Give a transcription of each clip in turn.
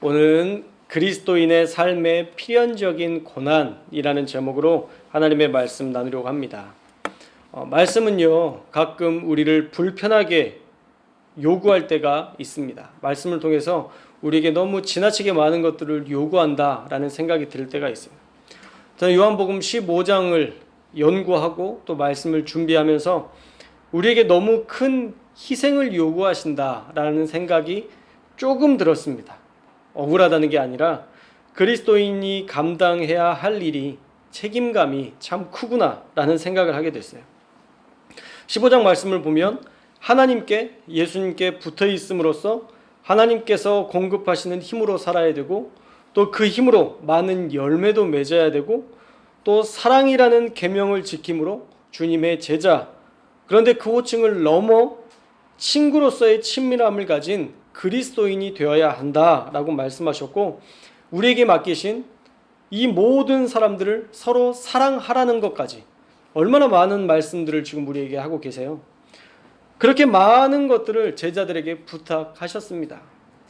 오늘은 그리스도인의 삶의 필연적인 고난이라는 제목으로 하나님의 말씀 나누려고 합니다. 말씀은요, 가끔 우리를 불편하게 요구할 때가 있습니다. 말씀을 통해서 우리에게 너무 지나치게 많은 것들을 요구한다라는 생각이 들 때가 있습니다. 저는 요한복음 15장을 연구하고 또 말씀을 준비하면서 우리에게 너무 큰 희생을 요구하신다라는 생각이 조금 들었습니다. 억울하다는 게 아니라 그리스도인이 감당해야 할 일이 책임감이 참 크구나라는 생각을 하게 됐어요. 15장 말씀을 보면 하나님께, 예수님께 붙어 있음으로써 하나님께서 공급하시는 힘으로 살아야 되고 또 그 힘으로 많은 열매도 맺어야 되고 또 사랑이라는 계명을 지킴으로 주님의 제자, 그런데 그 호칭을 넘어 친구로서의 친밀함을 가진 그리스도인이 되어야 한다라고 말씀하셨고, 우리에게 맡기신 이 모든 사람들을 서로 사랑하라는 것까지 얼마나 많은 말씀들을 지금 우리에게 하고 계세요. 그렇게 많은 것들을 제자들에게 부탁하셨습니다.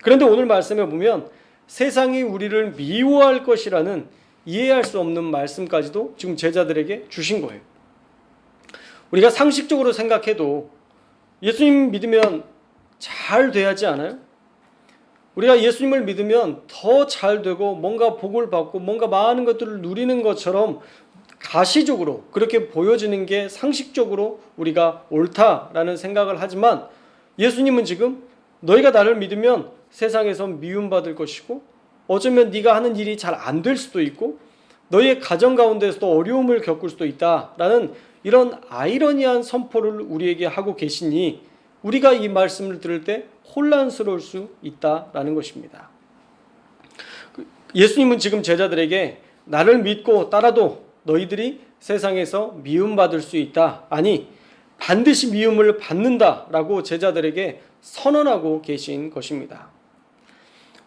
그런데 오늘 말씀에 보면 세상이 우리를 미워할 것이라는 이해할 수 없는 말씀까지도 지금 제자들에게 주신 거예요. 우리가 상식적으로 생각해도 예수님 믿으면 잘 돼야지 않아요? 우리가 예수님을 믿으면 더 잘 되고 뭔가 복을 받고 뭔가 많은 것들을 누리는 것처럼 가시적으로 그렇게 보여지는 게 상식적으로 우리가 옳다라는 생각을 하지만, 예수님은 지금 너희가 나를 믿으면 세상에서 미움받을 것이고 어쩌면 네가 하는 일이 잘 안 될 수도 있고 너희의 가정 가운데서도 어려움을 겪을 수도 있다라는 이런 아이러니한 선포를 우리에게 하고 계시니 우리가 이 말씀을 들을 때 혼란스러울 수 있다라는 것입니다. 예수님은 지금 제자들에게 나를 믿고 따라도 너희들이 세상에서 미움받을 수 있다, 아니 반드시 미움을 받는다라고 제자들에게 선언하고 계신 것입니다.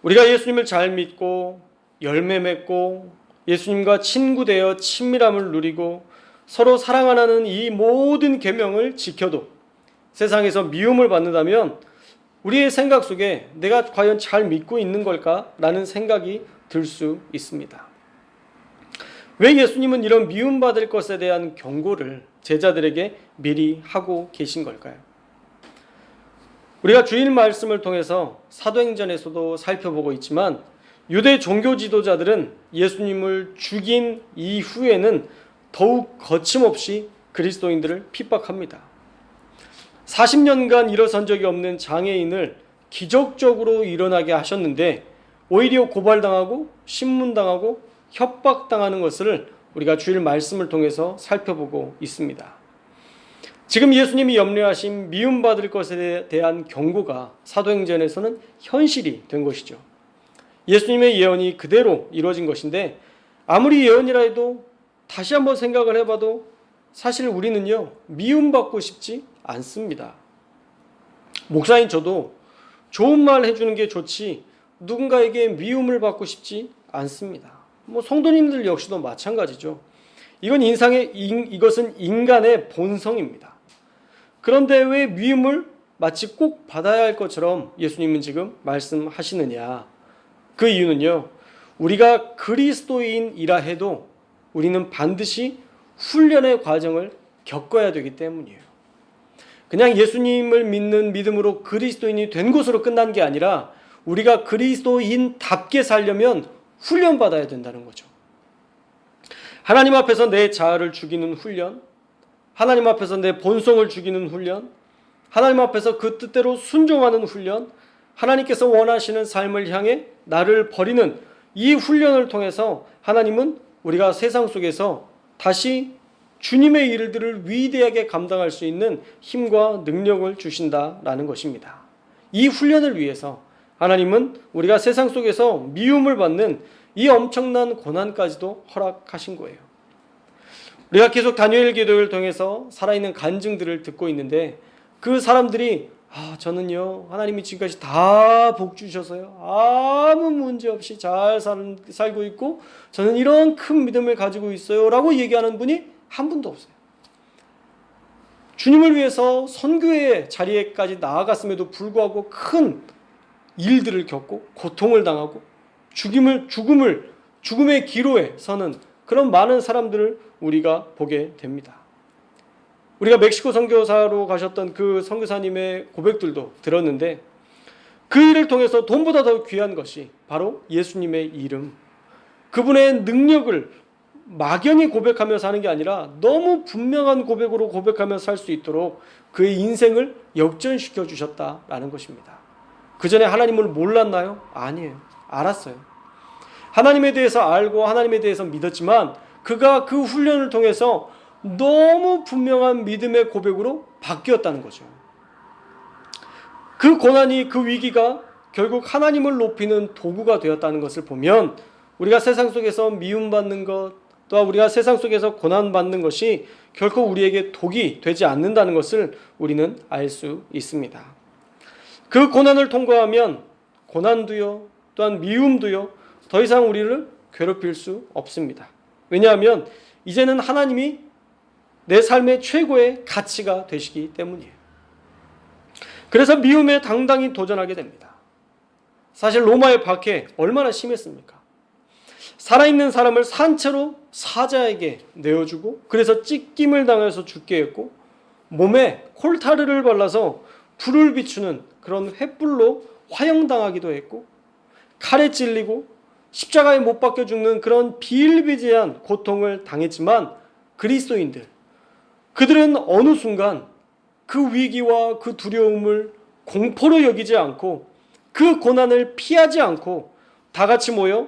우리가 예수님을 잘 믿고 열매 맺고 예수님과 친구 되어 친밀함을 누리고 서로 사랑하는 이 모든 계명을 지켜도 세상에서 미움을 받는다면 우리의 생각 속에 내가 과연 잘 믿고 있는 걸까? 라는 생각이 들 수 있습니다. 왜 예수님은 이런 미움받을 것에 대한 경고를 제자들에게 미리 하고 계신 걸까요? 우리가 주일 말씀을 통해서 사도행전에서도 살펴보고 있지만 유대 종교 지도자들은 예수님을 죽인 이후에는 더욱 거침없이 그리스도인들을 핍박합니다. 40년간 일어선 적이 없는 장애인을 기적적으로 일어나게 하셨는데 오히려 고발당하고 신문당하고 협박당하는 것을 우리가 주일 말씀을 통해서 살펴보고 있습니다. 지금 예수님이 염려하신 미움받을 것에 대한 경고가 사도행전에서는 현실이 된 것이죠. 예수님의 예언이 그대로 이루어진 것인데, 아무리 예언이라 해도 다시 한번 생각을 해봐도 사실 우리는요, 미움받고 싶지 않습니다. 목사인 저도 좋은 말 해주는 게 좋지 누군가에게 미움을 받고 싶지 않습니다. 성도님들 역시도 마찬가지죠. 이것은 인간의 본성입니다. 그런데 왜 미움을 마치 꼭 받아야 할 것처럼 예수님은 지금 말씀하시느냐? 그 이유는요, 우리가 그리스도인이라 해도 우리는 반드시 훈련의 과정을 겪어야 되기 때문이에요. 그냥 예수님을 믿는 믿음으로 그리스도인이 된 것으로 끝난 게 아니라 우리가 그리스도인답게 살려면 훈련받아야 된다는 거죠. 하나님 앞에서 내 자아를 죽이는 훈련, 하나님 앞에서 내 본성을 죽이는 훈련, 하나님 앞에서 그 뜻대로 순종하는 훈련, 하나님께서 원하시는 삶을 향해 나를 버리는 이 훈련을 통해서 하나님은 우리가 세상 속에서 다시 주님의 일들을 위대하게 감당할 수 있는 힘과 능력을 주신다라는 것입니다. 이 훈련을 위해서 하나님은 우리가 세상 속에서 미움을 받는 이 엄청난 고난까지도 허락하신 거예요. 우리가 계속 다니엘 기도를 통해서 살아있는 간증들을 듣고 있는데 그 사람들이 저는요 하나님이 지금까지 다 복 주셔서요 아무 문제 없이 잘 살고 있고 저는 이런 큰 믿음을 가지고 있어요 라고 얘기하는 분이 한 분도 없어요. 주님을 위해서 선교의 자리에까지 나아갔음에도 불구하고 큰 일들을 겪고 고통을 당하고 죽음의 기로에 서는 그런 많은 사람들을 우리가 보게 됩니다. 우리가 멕시코 선교사로 가셨던 그 선교사님의 고백들도 들었는데 그 일을 통해서 돈보다 더 귀한 것이 바로 예수님의 이름, 그분의 능력을 막연히 고백하며 사는 게 아니라 너무 분명한 고백으로 고백하며 살 수 있도록 그의 인생을 역전시켜 주셨다라는 것입니다. 그 전에 하나님을 몰랐나요? 아니에요. 알았어요. 하나님에 대해서 알고 하나님에 대해서 믿었지만 그가 그 훈련을 통해서 너무 분명한 믿음의 고백으로 바뀌었다는 거죠. 그 고난이, 그 위기가 결국 하나님을 높이는 도구가 되었다는 것을 보면 우리가 세상 속에서 미움받는 것, 또한 우리가 세상 속에서 고난받는 것이 결코 우리에게 독이 되지 않는다는 것을 우리는 알 수 있습니다. 그 고난을 통과하면 고난도요, 또한 미움도요, 더 이상 우리를 괴롭힐 수 없습니다. 왜냐하면 이제는 하나님이 내 삶의 최고의 가치가 되시기 때문이에요. 그래서 미움에 당당히 도전하게 됩니다. 사실 로마의 박해 얼마나 심했습니까? 살아있는 사람을 산채로 사자에게 내어주고 그래서 찢김을 당해서 죽게 했고 몸에 콜타르를 발라서 불을 비추는 그런 횃불로 화형당하기도 했고 칼에 찔리고 십자가에 못 박혀 죽는 그런 비일비재한 고통을 당했지만 그리스도인들, 그들은 어느 순간 그 위기와 그 두려움을 공포로 여기지 않고 그 고난을 피하지 않고 다 같이 모여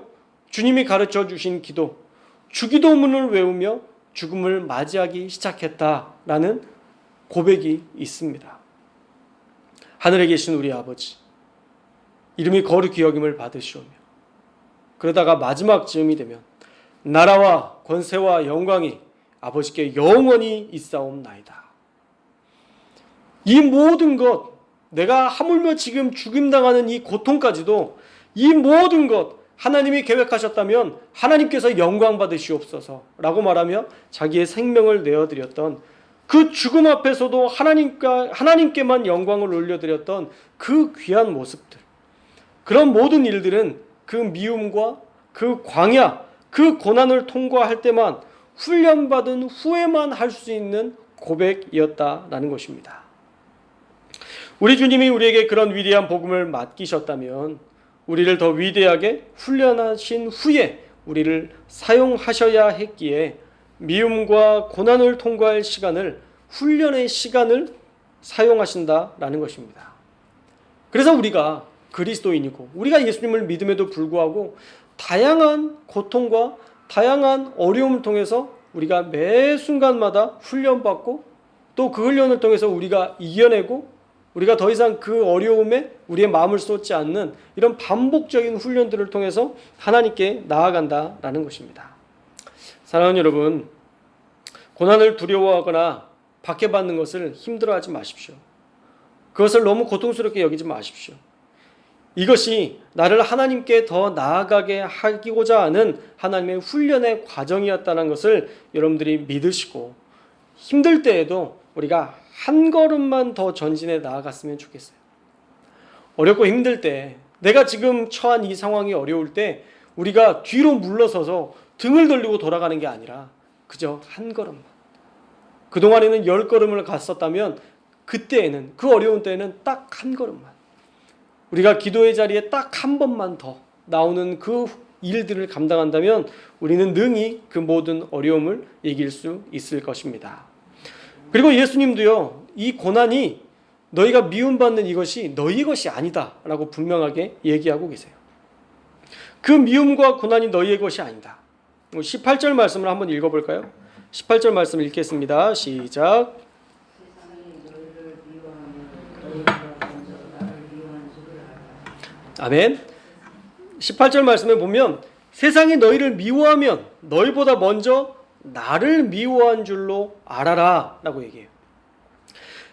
주님이 가르쳐 주신 기도, 주기도문을 외우며 죽음을 맞이하기 시작했다라는 고백이 있습니다. 하늘에 계신 우리 아버지, 이름이 거룩히 여김을 받으시오며 그러다가 마지막 즈음이 되면 나라와 권세와 영광이 아버지께 영원히 있사옵나이다. 이 모든 것, 내가 하물며 지금 죽임당하는 이 고통까지도 이 모든 것 하나님이 계획하셨다면 하나님께서 영광 받으시옵소서 라고 말하며 자기의 생명을 내어드렸던 그 죽음 앞에서도 하나님께만 영광을 올려드렸던 그 귀한 모습들, 그런 모든 일들은 그 미움과 그 광야, 그 고난을 통과할 때만 훈련받은 후에만 할 수 있는 고백이었다라는 것입니다. 우리 주님이 우리에게 그런 위대한 복음을 맡기셨다면 우리를 더 위대하게 훈련하신 후에 우리를 사용하셔야 했기에 미움과 고난을 통과할 시간을, 훈련의 시간을 사용하신다라는 것입니다. 그래서 우리가 그리스도인이고 우리가 예수님을 믿음에도 불구하고 다양한 고통과 다양한 어려움을 통해서 우리가 매 순간마다 훈련받고 또 그 훈련을 통해서 우리가 이겨내고 우리가 더 이상 그 어려움에 우리의 마음을 쏟지 않는 이런 반복적인 훈련들을 통해서 하나님께 나아간다라는 것입니다. 사랑하는 여러분, 고난을 두려워하거나 박해받는 것을 힘들어하지 마십시오. 그것을 너무 고통스럽게 여기지 마십시오. 이것이 나를 하나님께 더 나아가게 하고자 하는 하나님의 훈련의 과정이었다는 것을 여러분들이 믿으시고 힘들 때에도 우리가 한 걸음만 더 전진해 나아갔으면 좋겠어요. 어렵고 힘들 때, 내가 지금 처한 이 상황이 어려울 때 우리가 뒤로 물러서서 등을 돌리고 돌아가는 게 아니라 그저 한 걸음만. 그동안에는 10걸음을 갔었다면 그때에는, 그 어려운 때에는 딱 한 걸음만. 우리가 기도의 자리에 딱 한 번만 더 나오는 그 일들을 감당한다면 우리는 능히 그 모든 어려움을 이길 수 있을 것입니다. 그리고 예수님도요, 이 고난이 너희가 미움받는 이것이 너희 것이 아니다 라고 분명하게 얘기하고 계세요. 그 미움과 고난이 너희의 것이 아니다. 18절 말씀을 한번 읽어볼까요? 18절 말씀을 읽겠습니다. 시작. 아멘. 18절 말씀에 보면 세상이 너희를 미워하면 너희보다 먼저 나를 미워한 줄로 알아라 라고 얘기해요.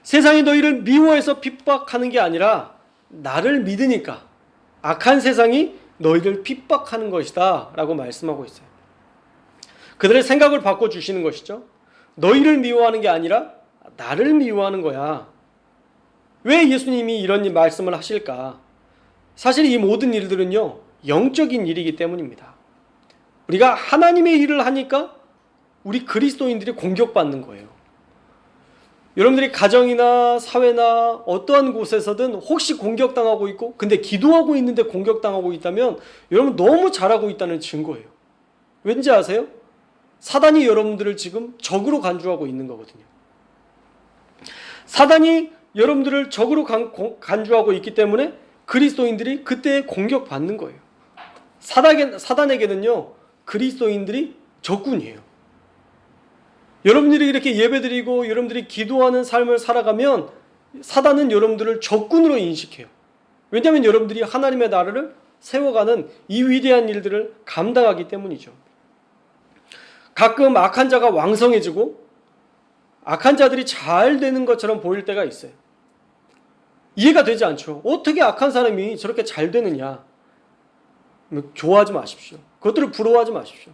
세상이 너희를 미워해서 핍박하는 게 아니라 나를 믿으니까 악한 세상이 너희를 핍박하는 것이다 라고 말씀하고 있어요. 그들의 생각을 바꿔주시는 것이죠. 너희를 미워하는 게 아니라 나를 미워하는 거야. 왜 예수님이 이런 말씀을 하실까? 사실 이 모든 일들은요, 영적인 일이기 때문입니다. 우리가 하나님의 일을 하니까 우리 그리스도인들이 공격받는 거예요. 여러분들이 가정이나 사회나 어떠한 곳에서든 혹시 공격당하고 있고 근데 기도하고 있는데 공격당하고 있다면 여러분 너무 잘하고 있다는 증거예요. 왠지 아세요? 사단이 여러분들을 지금 적으로 간주하고 있는 거거든요. 사단이 여러분들을 적으로 간주하고 있기 때문에 그리스도인들이 그때 공격받는 거예요. 사단에게는요, 그리스도인들이 적군이에요. 여러분들이 이렇게 예배드리고 여러분들이 기도하는 삶을 살아가면 사단은 여러분들을 적군으로 인식해요. 왜냐하면 여러분들이 하나님의 나라를 세워가는 이 위대한 일들을 감당하기 때문이죠. 가끔 악한 자가 왕성해지고 악한 자들이 잘 되는 것처럼 보일 때가 있어요. 이해가 되지 않죠. 어떻게 악한 사람이 저렇게 잘 되느냐. 좋아하지 마십시오. 그것들을 부러워하지 마십시오.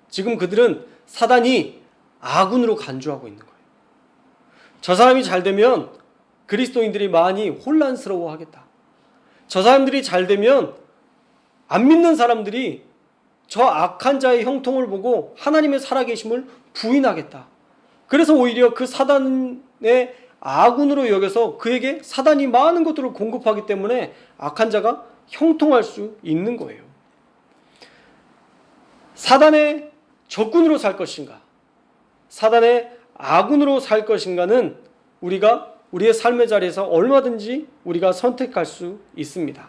지금 그들은 사단이 아군으로 간주하고 있는 거예요. 저 사람이 잘 되면 그리스도인들이 많이 혼란스러워 하겠다. 저 사람들이 잘 되면 안 믿는 사람들이 저 악한 자의 형통을 보고 하나님의 살아계심을 부인하겠다. 그래서 오히려 그 사단의 아군으로 여겨서 그에게 사단이 많은 것들을 공급하기 때문에 악한 자가 형통할 수 있는 거예요. 사단의 적군으로 살 것인가? 사단의 아군으로 살 것인가는 우리가 우리의 삶의 자리에서 얼마든지 우리가 선택할 수 있습니다.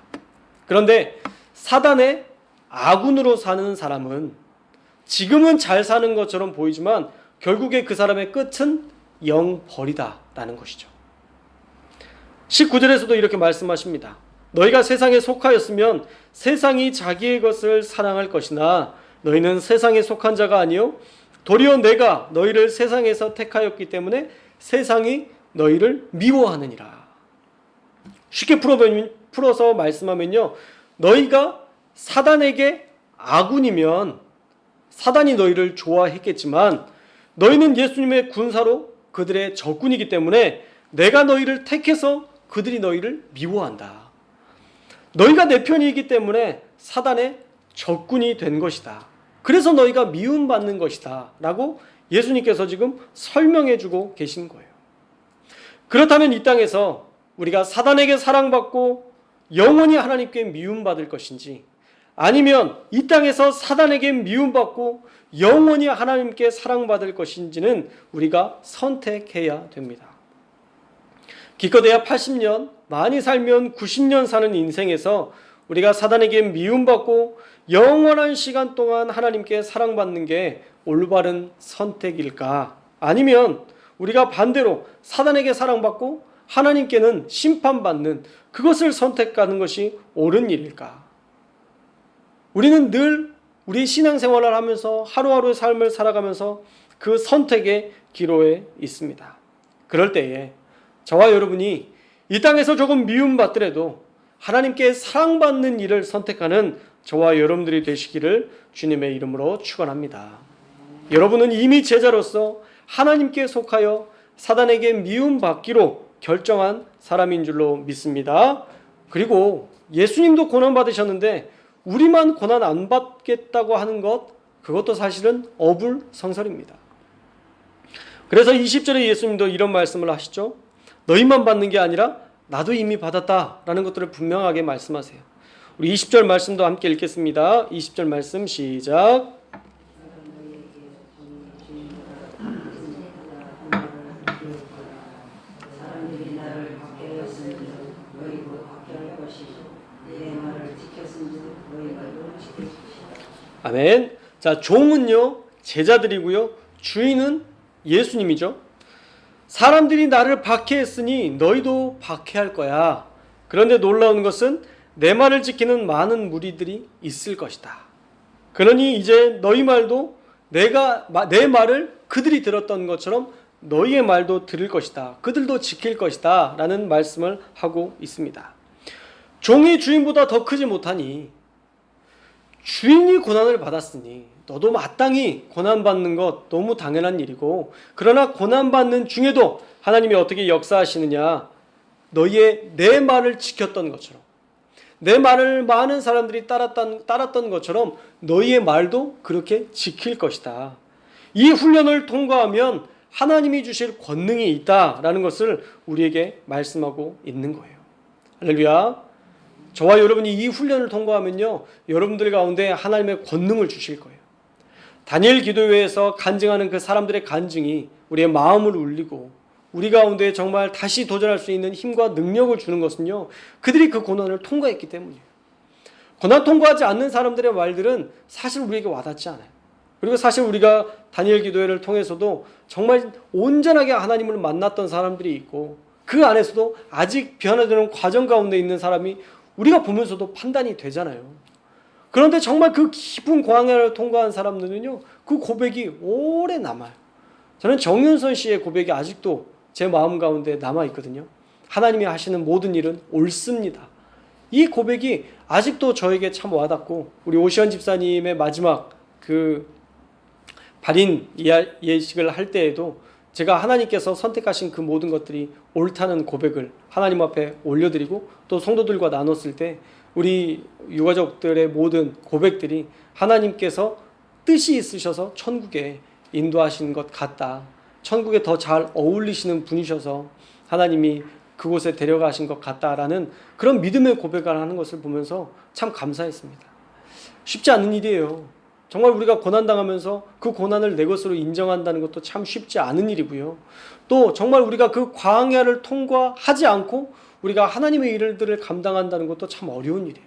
그런데 사단의 아군으로 사는 사람은 지금은 잘 사는 것처럼 보이지만 결국에 그 사람의 끝은 영벌이다라는 것이죠. 19절에서도 이렇게 말씀하십니다. 너희가 세상에 속하였으면 세상이 자기의 것을 사랑할 것이나 너희는 세상에 속한 자가 아니요 도리어 내가 너희를 세상에서 택하였기 때문에 세상이 너희를 미워하느니라. 쉽게 풀어서 말씀하면요, 너희가 사단에게 아군이면 사단이 너희를 좋아했겠지만 너희는 예수님의 군사로 그들의 적군이기 때문에 내가 너희를 택해서 그들이 너희를 미워한다. 너희가 내 편이기 때문에 사단의 적군이 된 것이다. 그래서 너희가 미움받는 것이다 라고 예수님께서 지금 설명해 주고 계신 거예요. 그렇다면 이 땅에서 우리가 사단에게 사랑받고 영원히 하나님께 미움받을 것인지 아니면 이 땅에서 사단에게 미움받고 영원히 하나님께 사랑받을 것인지는 우리가 선택해야 됩니다. 기껏해야 80년, 많이 살면 90년 사는 인생에서 우리가 사단에게 미움받고 영원한 시간 동안 하나님께 사랑받는 게 올바른 선택일까? 아니면 우리가 반대로 사단에게 사랑받고 하나님께는 심판받는 그것을 선택하는 것이 옳은 일일까? 우리는 늘 우리 신앙생활을 하면서 하루하루 삶을 살아가면서 그 선택의 기로에 있습니다. 그럴 때에 저와 여러분이 이 땅에서 조금 미움받더라도 하나님께 사랑받는 일을 선택하는 저와 여러분들이 되시기를 주님의 이름으로 축원합니다. 여러분은 이미 제자로서 하나님께 속하여 사단에게 미움받기로 결정한 사람인 줄로 믿습니다. 그리고 예수님도 고난받으셨는데 우리만 고난 안 받겠다고 하는 것, 그것도 사실은 어불성설입니다. 그래서 20절에 예수님도 이런 말씀을 하시죠. 너희만 받는 게 아니라 나도 이미 받았다라는 것들을 분명하게 말씀하세요. 우리 20절 말씀도 함께 읽겠습니다. 20절 말씀 시작. 아멘. 자, 종은요 제자들이고요, 주인은 예수님이죠. 사람들이 나를 박해했으니 너희도 박해할 거야. 그런데 놀라운 것은 내 말을 지키는 많은 무리들이 있을 것이다. 그러니 이제 너희 말도 내 말을 그들이 들었던 것처럼 너희의 말도 들을 것이다. 그들도 지킬 것이다 라는 말씀을 하고 있습니다. 종이 주인보다 더 크지 못하니 주인이 고난을 받았으니 너도 마땅히 고난받는 것 너무 당연한 일이고, 그러나 고난받는 중에도 하나님이 어떻게 역사하시느냐, 너희의 내 말을 지켰던 것처럼 내 말을 많은 사람들이 따랐던 것처럼 너희의 말도 그렇게 지킬 것이다. 이 훈련을 통과하면 하나님이 주실 권능이 있다라는 것을 우리에게 말씀하고 있는 거예요. 할렐루야. 저와 여러분이 이 훈련을 통과하면요, 여러분들 가운데 하나님의 권능을 주실 거예요. 다니엘 기도회에서 간증하는 그 사람들의 간증이 우리의 마음을 울리고 우리 가운데 정말 다시 도전할 수 있는 힘과 능력을 주는 것은요, 그들이 그 고난을 통과했기 때문이에요. 고난 통과하지 않는 사람들의 말들은 사실 우리에게 와닿지 않아요. 그리고 사실 우리가 다니엘 기도회를 통해서도 정말 온전하게 하나님을 만났던 사람들이 있고 그 안에서도 아직 변화되는 과정 가운데 있는 사람이 우리가 보면서도 판단이 되잖아요. 그런데 정말 그 깊은 광야를 통과한 사람들은요, 그 고백이 오래 남아요. 저는 정윤선 씨의 고백이 아직도 제 마음 가운데 남아있거든요. 하나님이 하시는 모든 일은 옳습니다. 이 고백이 아직도 저에게 참 와닿고, 우리 오시원 집사님의 마지막 그 발인 예식을 할 때에도 제가 하나님께서 선택하신 그 모든 것들이 옳다는 고백을 하나님 앞에 올려드리고 또 성도들과 나눴을 때 우리 유가족들의 모든 고백들이 하나님께서 뜻이 있으셔서 천국에 인도하신 것 같다. 천국에 더 잘 어울리시는 분이셔서 하나님이 그곳에 데려가신 것 같다라는 그런 믿음의 고백을 하는 것을 보면서 참 감사했습니다. 쉽지 않은 일이에요. 정말 우리가 고난당하면서 그 고난을 내 것으로 인정한다는 것도 참 쉽지 않은 일이고요. 또 정말 우리가 그 광야를 통과하지 않고 우리가 하나님의 일들을 감당한다는 것도 참 어려운 일이에요.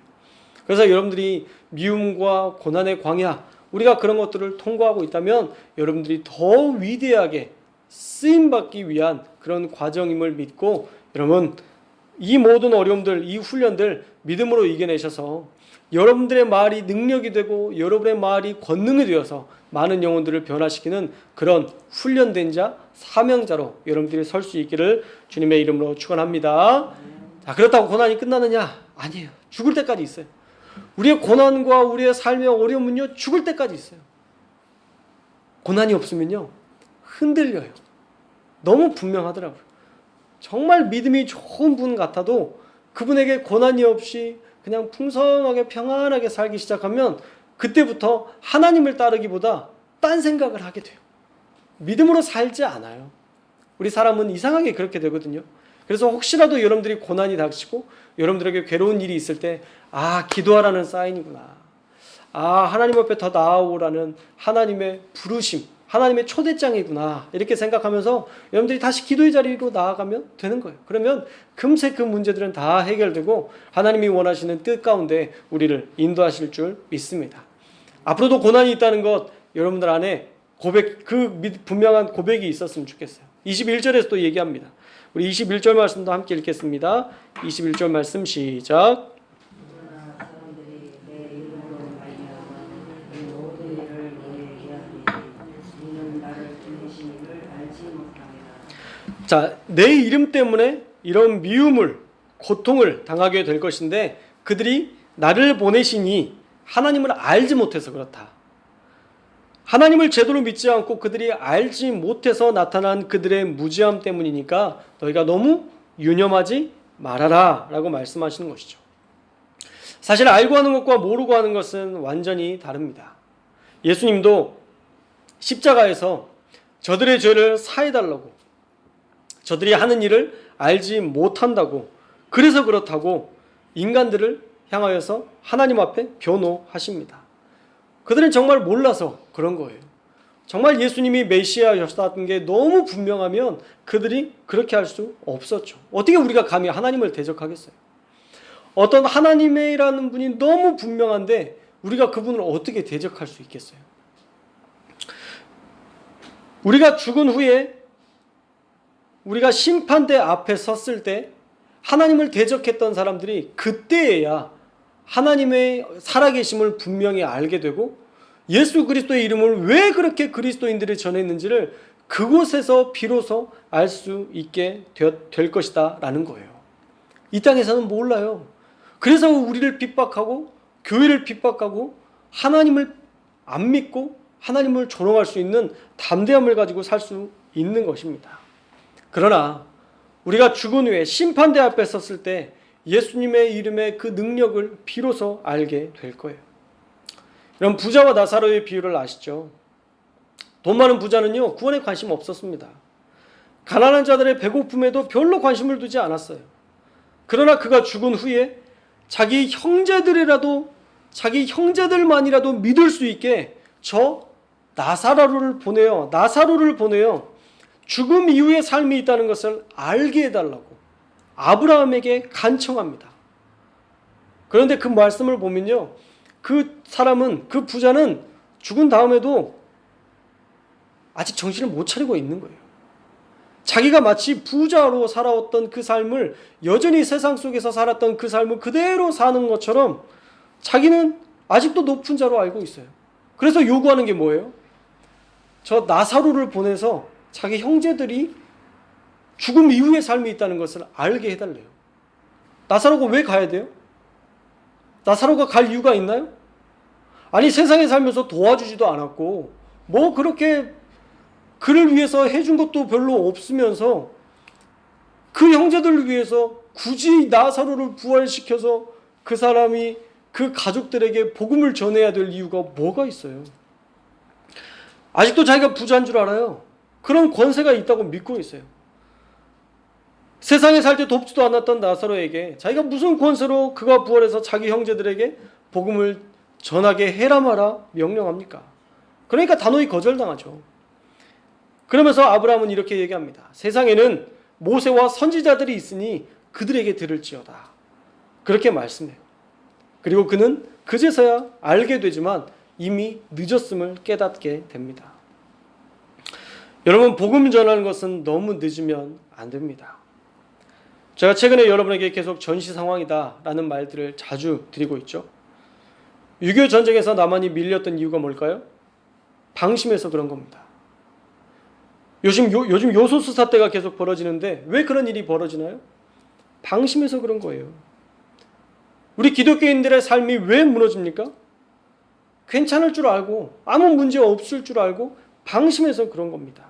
그래서 여러분들이 미움과 고난의 광야, 우리가 그런 것들을 통과하고 있다면 여러분들이 더 위대하게 쓰임받기 위한 그런 과정임을 믿고, 여러분 이 모든 어려움들, 이 훈련들 믿음으로 이겨내셔서 여러분들의 말이 능력이 되고 여러분의 말이 권능이 되어서 많은 영혼들을 변화시키는 그런 훈련된 자, 사명자로 여러분들이 설 수 있기를 주님의 이름으로 축원합니다. 자, 그렇다고 고난이 끝나느냐? 아니에요. 죽을 때까지 있어요. 우리의 고난과 우리의 삶의 어려움은요, 죽을 때까지 있어요. 고난이 없으면요, 흔들려요. 너무 분명하더라고요. 정말 믿음이 좋은 분 같아도 그분에게 고난이 없이 그냥 풍성하게 평안하게 살기 시작하면 그때부터 하나님을 따르기보다 딴 생각을 하게 돼요. 믿음으로 살지 않아요. 우리 사람은 이상하게 그렇게 되거든요. 그래서 혹시라도 여러분들이 고난이 닥치고 여러분들에게 괴로운 일이 있을 때, 기도하라는 사인이구나. 하나님 앞에 더 나아오라는 하나님의 부르심, 하나님의 초대장이구나. 이렇게 생각하면서 여러분들이 다시 기도의 자리로 나아가면 되는 거예요. 그러면 금세 그 문제들은 다 해결되고 하나님이 원하시는 뜻 가운데 우리를 인도하실 줄 믿습니다. 앞으로도 고난이 있다는 것, 여러분들 안에 분명한 고백이 있었으면 좋겠어요. 21절에서 또 얘기합니다. 우리 21절 말씀도 함께 읽겠습니다. 21절 말씀 시작. 자, 내 이름 때문에 이런 미움을, 고통을 당하게 될 것인데 그들이 나를 보내시니 하나님을 알지 못해서 그렇다. 하나님을 제대로 믿지 않고 그들이 알지 못해서 나타난 그들의 무지함 때문이니까 너희가 너무 유념하지 말아라 라고 말씀하시는 것이죠. 사실 알고 하는 것과 모르고 하는 것은 완전히 다릅니다. 예수님도 십자가에서 저들의 죄를 사해달라고, 저들이 하는 일을 알지 못한다고, 그래서 그렇다고 인간들을 향하여서 하나님 앞에 변호하십니다. 그들은 정말 몰라서 그런 거예요. 정말 예수님이 메시아였다는 게 너무 분명하면 그들이 그렇게 할 수 없었죠. 어떻게 우리가 감히 하나님을 대적하겠어요? 어떤 하나님이라는 분이 너무 분명한데 우리가 그분을 어떻게 대적할 수 있겠어요? 우리가 죽은 후에 우리가 심판대 앞에 섰을 때 하나님을 대적했던 사람들이 그때에야 하나님의 살아계심을 분명히 알게 되고 예수 그리스도의 이름을 왜 그렇게 그리스도인들이 전했는지를 그곳에서 비로소 알 수 있게 될 것이다 라는 거예요. 이 땅에서는 몰라요. 그래서 우리를 핍박하고 교회를 핍박하고 하나님을 안 믿고 하나님을 조롱할 수 있는 담대함을 가지고 살 수 있는 것입니다. 그러나 우리가 죽은 후에 심판대 앞에 섰을 때 예수님의 이름의 그 능력을 비로소 알게 될 거예요. 이런 부자와 나사로의 비유를 아시죠? 돈 많은 부자는요, 구원에 관심 없었습니다. 가난한 자들의 배고픔에도 별로 관심을 두지 않았어요. 그러나 그가 죽은 후에 자기 형제들만이라도 믿을 수 있게 저 나사로를 보내요. 죽음 이후의 삶이 있다는 것을 알게 해달라고 아브라함에게 간청합니다. 그런데 그 말씀을 보면요, 그 부자는 죽은 다음에도 아직 정신을 못 차리고 있는 거예요. 자기가 마치 부자로 살아왔던 그 삶을, 여전히 세상 속에서 살았던 그 삶을 그대로 사는 것처럼 자기는 아직도 높은 자로 알고 있어요. 그래서 요구하는 게 뭐예요? 저 나사로를 보내서 자기 형제들이 죽음 이후의 삶이 있다는 것을 알게 해달래요. 나사로가 왜 가야 돼요? 나사로가 갈 이유가 있나요? 아니, 세상에 살면서 도와주지도 않았고 뭐 그렇게 그를 위해서 해준 것도 별로 없으면서 그 형제들을 위해서 굳이 나사로를 부활시켜서 그 사람이 그 가족들에게 복음을 전해야 될 이유가 뭐가 있어요? 아직도 자기가 부자인 줄 알아요. 그런 권세가 있다고 믿고 있어요. 세상에 살 때 돕지도 않았던 나사로에게 자기가 무슨 권세로 그가 부활해서 자기 형제들에게 복음을 전하게 해라 마라 명령합니까? 그러니까 단호히 거절당하죠. 그러면서 아브라함은 이렇게 얘기합니다. 세상에는 모세와 선지자들이 있으니 그들에게 들을지어다. 그렇게 말씀해요. 그리고 그는 그제서야 알게 되지만 이미 늦었음을 깨닫게 됩니다. 여러분, 복음 전하는 것은 너무 늦으면 안 됩니다. 제가 최근에 여러분에게 계속 전시 상황이다 라는 말들을 자주 드리고 있죠. 6.25 전쟁에서 남한이 밀렸던 이유가 뭘까요? 방심해서 그런 겁니다. 요즘 요소수 사태가 계속 벌어지는데 왜 그런 일이 벌어지나요? 방심해서 그런 거예요. 우리 기독교인들의 삶이 왜 무너집니까? 괜찮을 줄 알고 아무 문제 없을 줄 알고 방심해서 그런 겁니다.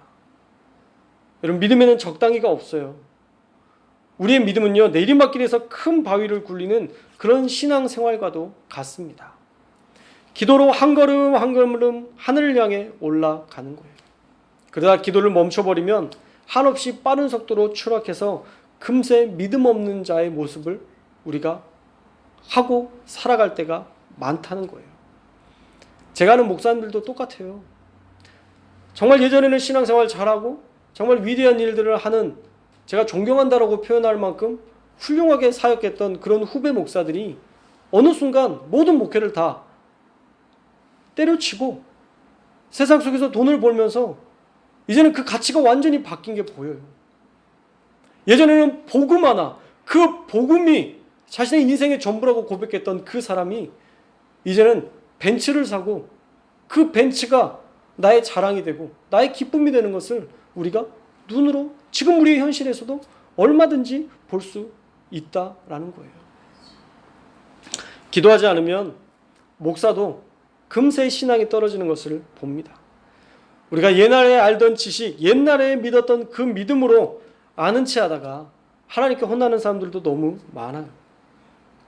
여러분, 믿음에는 적당히가 없어요. 우리의 믿음은요, 내리막길에서 큰 바위를 굴리는 그런 신앙생활과도 같습니다. 기도로 한 걸음 한 걸음 하늘을 향해 올라가는 거예요. 그러다 기도를 멈춰버리면 한없이 빠른 속도로 추락해서 금세 믿음 없는 자의 모습을 우리가 하고 살아갈 때가 많다는 거예요. 제가 아는 목사님들도 똑같아요. 정말 예전에는 신앙생활 잘하고 정말 위대한 일들을 하는, 제가 존경한다라고 표현할 만큼 훌륭하게 사역했던 그런 후배 목사들이 어느 순간 모든 목회를 다 때려치고 세상 속에서 돈을 벌면서 이제는 그 가치가 완전히 바뀐 게 보여요. 예전에는 복음 하나, 그 복음이 자신의 인생의 전부라고 고백했던 그 사람이 이제는 벤츠를 사고 그 벤츠가 나의 자랑이 되고 나의 기쁨이 되는 것을 우리가 눈으로 지금 우리의 현실에서도 얼마든지 볼 수 있다라는 거예요. 기도하지 않으면 목사도 금세 신앙이 떨어지는 것을 봅니다. 우리가 옛날에 알던 지식, 옛날에 믿었던 그 믿음으로 아는 체 하다가 하나님께 혼나는 사람들도 너무 많아요.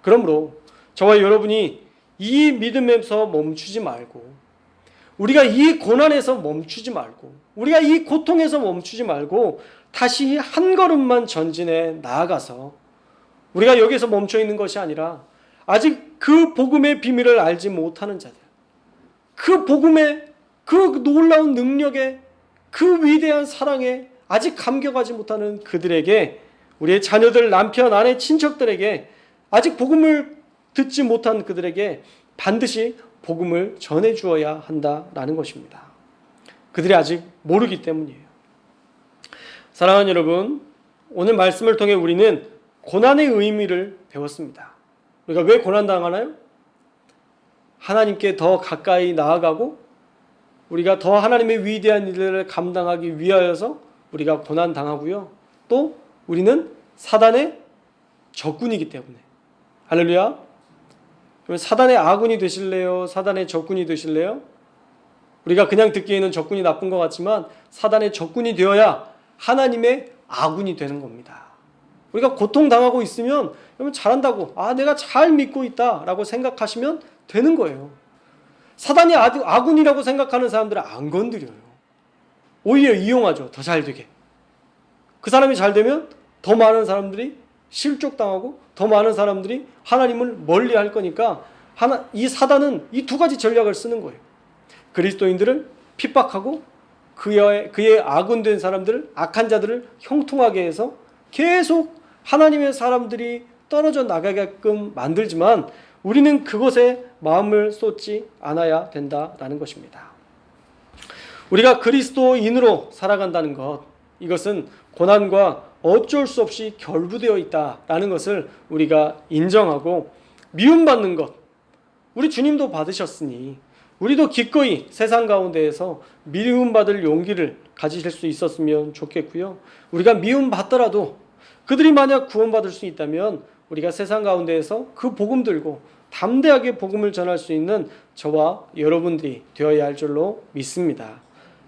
그러므로 저와 여러분이 이 믿음에서 멈추지 말고, 우리가 이 고난에서 멈추지 말고, 우리가 이 고통에서 멈추지 말고 다시 한 걸음만 전진해 나아가서 우리가 여기서 멈춰 있는 것이 아니라 아직 그 복음의 비밀을 알지 못하는 자들, 그 복음의 그 놀라운 능력에, 그 위대한 사랑에 아직 감격하지 못하는 그들에게, 우리의 자녀들, 남편, 아내, 친척들에게, 아직 복음을 듣지 못한 그들에게 반드시 복음을 전해 주어야 한다라는 것입니다. 그들이 아직 모르기 때문이에요. 사랑하는 여러분, 오늘 말씀을 통해 우리는 고난의 의미를 배웠습니다. 우리가 왜 고난당하나요? 하나님께 더 가까이 나아가고 우리가 더 하나님의 위대한 일들을 감당하기 위하여서 우리가 고난당하고요. 또 우리는 사단의 적군이기 때문에. 할렐루야. 그럼 사단의 아군이 되실래요? 사단의 적군이 되실래요? 우리가 그냥 듣기에는 적군이 나쁜 것 같지만 사단의 적군이 되어야 하나님의 아군이 되는 겁니다. 우리가 고통당하고 있으면 여러분 잘한다고, 내가 잘 믿고 있다라고 생각하시면 되는 거예요. 사단이 아군이라고 생각하는 사람들은 안 건드려요. 오히려 이용하죠. 더 잘 되게. 그 사람이 잘 되면 더 많은 사람들이 실족당하고 더 많은 사람들이 하나님을 멀리할 거니까 이 사단은 이 두 가지 전략을 쓰는 거예요. 그리스도인들을 핍박하고 그의 아군된 사람들을, 악한 자들을 형통하게 해서 계속 하나님의 사람들이 떨어져 나가게끔 만들지만 우리는 그것에 마음을 쏟지 않아야 된다라는 것입니다. 우리가 그리스도인으로 살아간다는 것, 이것은 고난과 어쩔 수 없이 결부되어 있다라는 것을 우리가 인정하고, 미움받는 것, 우리 주님도 받으셨으니 우리도 기꺼이 세상 가운데에서 미움받을 용기를 가지실 수 있었으면 좋겠고요. 우리가 미움받더라도 그들이 만약 구원받을 수 있다면 우리가 세상 가운데에서 그 복음 들고 담대하게 복음을 전할 수 있는 저와 여러분들이 되어야 할 줄로 믿습니다.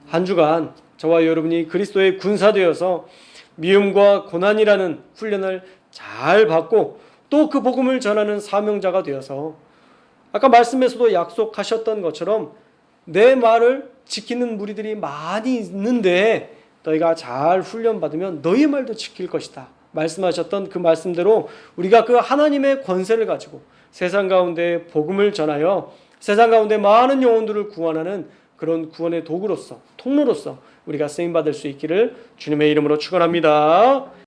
한 주간 저와 여러분이 그리스도의 군사되어서 미움과 고난이라는 훈련을 잘 받고 또 그 복음을 전하는 사명자가 되어서 아까 말씀에서도 약속하셨던 것처럼 내 말을 지키는 무리들이 많이 있는데 너희가 잘 훈련받으면 너희 말도 지킬 것이다 말씀하셨던 그 말씀대로 우리가 그 하나님의 권세를 가지고 세상 가운데 복음을 전하여 세상 가운데 많은 영혼들을 구원하는 그런 구원의 도구로서, 통로로서 우리가 쓰임받을 수 있기를 주님의 이름으로 축원합니다.